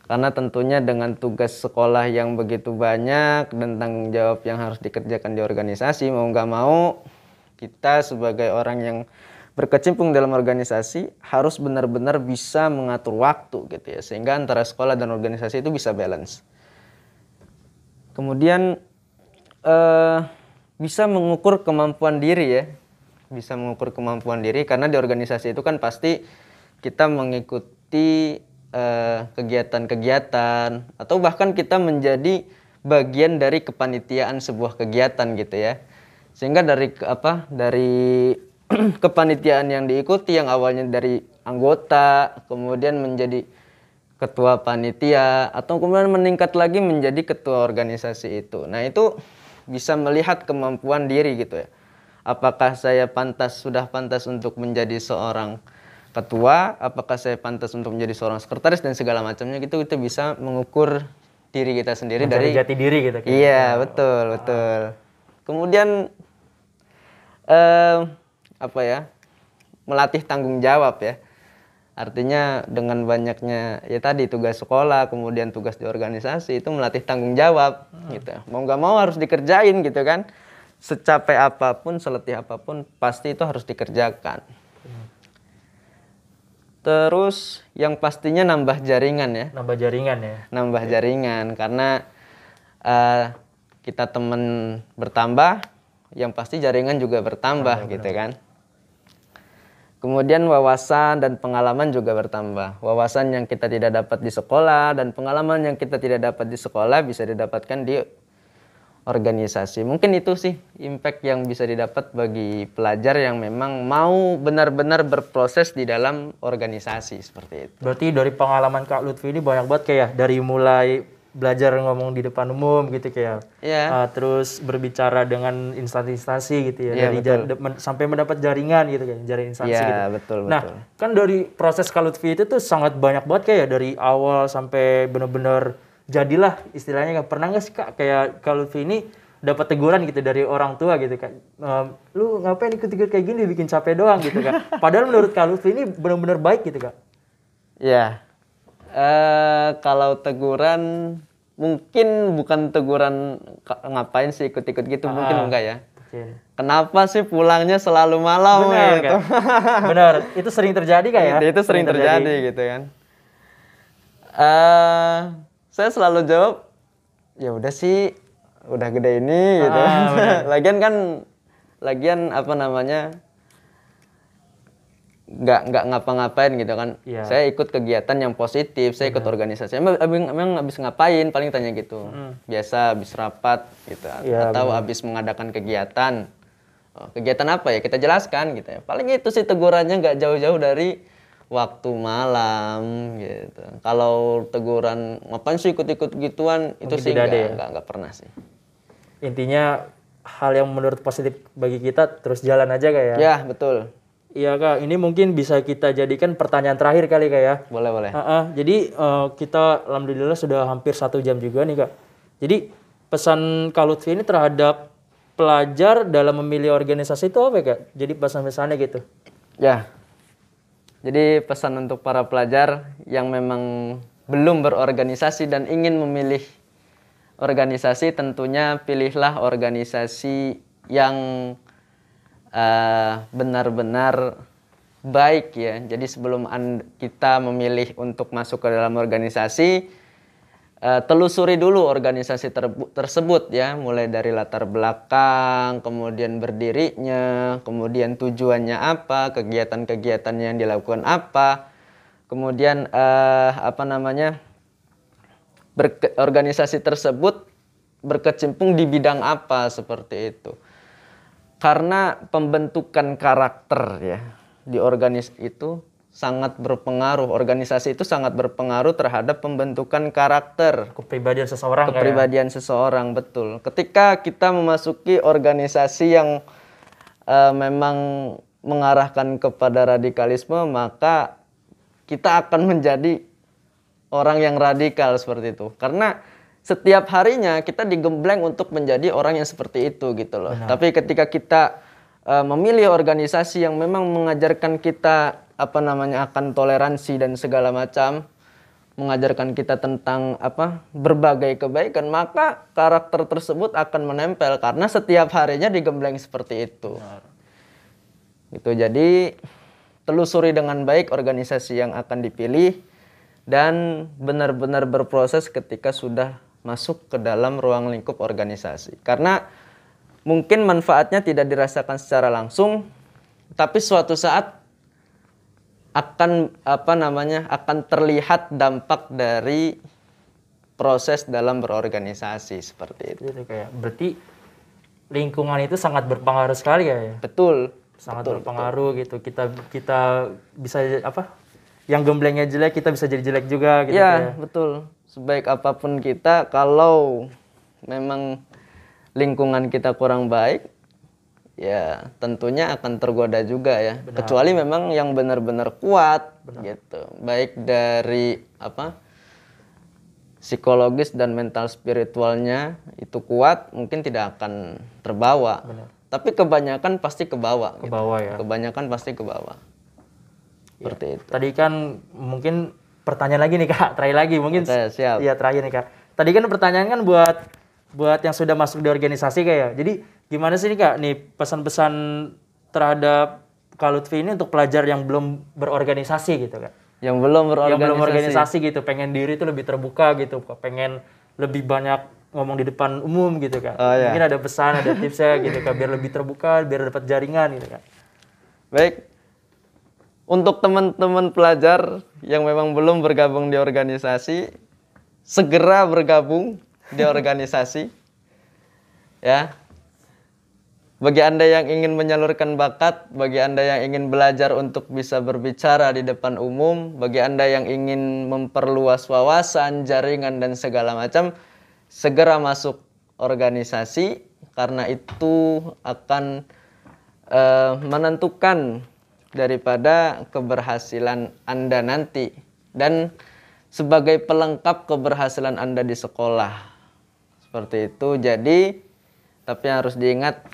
Karena tentunya dengan tugas sekolah yang begitu banyak dan tanggung jawab yang harus dikerjakan di organisasi, mau nggak mau kita sebagai orang yang berkecimpung dalam organisasi harus benar-benar bisa mengatur waktu gitu ya, sehingga antara sekolah dan organisasi itu bisa balance. Kemudian bisa mengukur kemampuan diri ya, bisa mengukur kemampuan diri karena di organisasi itu kan pasti kita mengikuti kegiatan-kegiatan atau bahkan kita menjadi bagian dari kepanitiaan sebuah kegiatan gitu ya. Sehingga dari kepanitiaan yang diikuti yang awalnya dari anggota kemudian menjadi ketua panitia atau kemudian meningkat lagi menjadi ketua organisasi itu. Nah, itu bisa melihat kemampuan diri gitu ya. Apakah saya sudah pantas untuk menjadi seorang ketua, apakah saya pantas untuk menjadi seorang sekretaris dan segala macamnya gitu, kita bisa mengukur diri kita sendiri dari jati diri gitu. Iya, betul. Kemudian melatih tanggung jawab ya. Artinya dengan banyaknya ya tadi tugas sekolah, kemudian tugas di organisasi itu melatih tanggung jawab gitu. Mau nggak mau harus dikerjain gitu kan. Secapek apapun, seletih apapun pasti itu harus dikerjakan. Terus yang pastinya nambah jaringan ya. Nambah jaringan karena kita teman bertambah, yang pasti jaringan juga bertambah gitu kan. Kemudian wawasan dan pengalaman juga bertambah. Wawasan yang kita tidak dapat di sekolah dan pengalaman yang kita tidak dapat di sekolah bisa didapatkan di organisasi. Mungkin itu sih impact yang bisa didapat bagi pelajar yang memang mau benar-benar berproses di dalam organisasi seperti itu. Berarti dari pengalaman Kak Lutfi ini banyak banget kayak dari mulai belajar ngomong di depan umum gitu kayak. Yeah. Terus berbicara dengan instansi-instansi gitu ya, dari sampai mendapat jaringan gitu kayak, jaring instansi gitu. Betul. Nah, kan dari proses Kak Lutfi itu tuh sangat banyak banget kayak dari awal sampai benar-benar jadilah istilahnya. Pernah nggak sih Kak kayak Kak Lutfi ini dapat teguran gitu dari orang tua gitu Kak, lu ngapain ikut-ikut kayak gini, bikin capek doang gitu Kak. Padahal menurut Kak Lutfi ini benar-benar baik gitu Kak. Ya, kalau teguran mungkin bukan teguran ngapain sih ikut-ikut gitu, mungkin enggak ya. Kenapa sih pulangnya selalu malam? Benar, gitu. Benar, itu sering terjadi Kak ya? Itu sering terjadi gitu kan. Saya selalu jawab, ya udah sih, udah gede ini gitu. Lagian nggak ngapa-ngapain gitu kan. Yeah. Saya ikut kegiatan yang positif, saya ikut organisasi. Emang habis ngapain? Paling tanya gitu. Biasa habis rapat gitu, atau habis mengadakan kegiatan. Kegiatan apa ya? Kita jelaskan gitu ya. Paling itu sih tegurannya, nggak jauh-jauh dari waktu malam gitu. Kalau teguran ngapain sih ikut-ikut gituan, itu sih nggak pernah sih. Intinya hal yang menurut positif bagi kita terus jalan aja Kak ya. Ya, betul. Iya Kak, ini mungkin bisa kita jadikan pertanyaan terakhir kali Kak ya. Boleh. Jadi kita alhamdulillah sudah hampir 1 jam juga nih Kak. Jadi pesan Kak Lutfi ini terhadap pelajar dalam memilih organisasi itu apa Kak? Jadi pesan-pesannya gitu. Ya, Jadi pesan untuk para pelajar yang memang belum berorganisasi dan ingin memilih organisasi, tentunya pilihlah organisasi yang benar-benar baik ya. Jadi sebelum kita memilih untuk masuk ke dalam organisasi, telusuri dulu organisasi tersebut ya, mulai dari latar belakang, kemudian berdirinya, kemudian tujuannya apa, kegiatan-kegiatan yang dilakukan apa, kemudian organisasi tersebut berkecimpung di bidang apa, seperti itu. Karena pembentukan karakter ya di organisasi itu sangat berpengaruh terhadap pembentukan karakter Kepribadian seseorang. Seseorang, betul. Ketika kita memasuki organisasi yang memang mengarahkan kepada radikalisme, maka kita akan menjadi orang yang radikal seperti itu. Karena setiap harinya kita digembleng untuk menjadi orang yang seperti itu gitu loh. Benar. Tapi ketika kita memilih organisasi yang memang mengajarkan kita akan toleransi dan segala macam, mengajarkan kita tentang berbagai kebaikan, maka karakter tersebut akan menempel karena setiap harinya digembleng seperti itu. Benar. Gitu. Jadi telusuri dengan baik organisasi yang akan dipilih dan benar-benar berproses ketika sudah masuk ke dalam ruang lingkup organisasi. Karena mungkin manfaatnya tidak dirasakan secara langsung, tapi suatu saat akan terlihat dampak dari proses dalam berorganisasi seperti itu. Berarti lingkungan itu sangat berpengaruh sekali ya? Betul. Sangat berpengaruh gitu. Kita bisa yang gemblengnya jelek kita bisa jadi jelek juga gitu. Ya, betul. Sebaik apapun kita, kalau memang lingkungan kita kurang baik, ya tentunya akan tergoda juga ya. Benar. Kecuali memang yang benar-benar kuat. Benar. Gitu. Baik dari psikologis dan mental spiritualnya itu kuat, mungkin tidak akan terbawa. Benar. Tapi kebanyakan pasti kebawa. Kebawa gitu. Ya. Kebanyakan pasti kebawa. Seperti itu. Tadi kan mungkin pertanyaan lagi nih Kak, terakhir lagi mungkin. Siap. Iya, terakhir nih Kak. Tadi kan pertanyaan kan buat yang sudah masuk di organisasi Kak ya. Jadi gimana sih nih Kak nih pesan-pesan terhadap Kak Lutfi ini untuk pelajar yang belum berorganisasi gitu Kak. Yang belum berorganisasi gitu, pengen diri itu lebih terbuka gitu, pengen lebih banyak ngomong di depan umum gitu Kak. Mungkin ada pesan, ada tipsnya gitu Kak biar lebih terbuka, biar dapat jaringan gitu Kak. Baik. Untuk teman-teman pelajar yang memang belum bergabung di organisasi, segera bergabung di organisasi. Ya. Bagi Anda yang ingin menyalurkan bakat, bagi Anda yang ingin belajar untuk bisa berbicara di depan umum, bagi Anda yang ingin memperluas wawasan, jaringan dan segala macam, segera masuk organisasi karena itu akan menentukan daripada keberhasilan Anda nanti dan sebagai pelengkap keberhasilan Anda di sekolah. Seperti itu. Jadi, tapi harus diingat,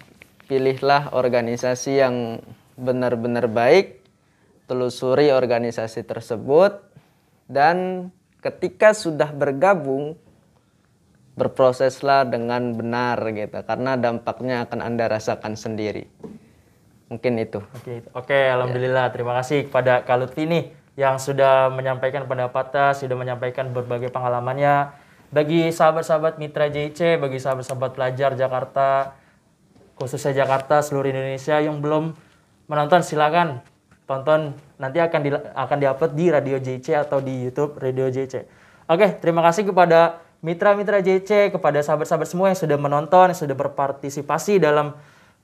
pilihlah organisasi yang benar-benar baik, telusuri organisasi tersebut, dan ketika sudah bergabung, berproseslah dengan benar gitu, karena dampaknya akan Anda rasakan sendiri. Mungkin itu. Oke, alhamdulillah. Terima kasih kepada Kak Lutfi nih yang sudah menyampaikan pendapatnya, sudah menyampaikan berbagai pengalamannya. Bagi sahabat-sahabat Mitra JIC, bagi sahabat-sahabat pelajar Jakarta, khususnya Jakarta, seluruh Indonesia yang belum menonton, silakan tonton. Nanti akan diupload di Radio JIC atau di YouTube Radio JIC. Oke, terima kasih kepada Mitra-Mitra JIC, kepada sahabat-sahabat semua yang sudah menonton, yang sudah berpartisipasi dalam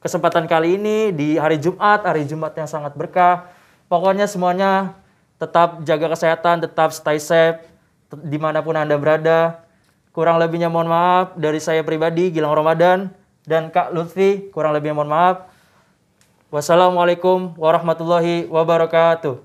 kesempatan kali ini di hari Jumat yang sangat berkah. Pokoknya semuanya tetap jaga kesehatan, tetap stay safe dimanapun Anda berada. Kurang lebihnya mohon maaf dari saya pribadi, Gilang Ramadan, dan Kak Lutfi, kurang lebihnya mohon maaf. Wassalamualaikum warahmatullahi wabarakatuh.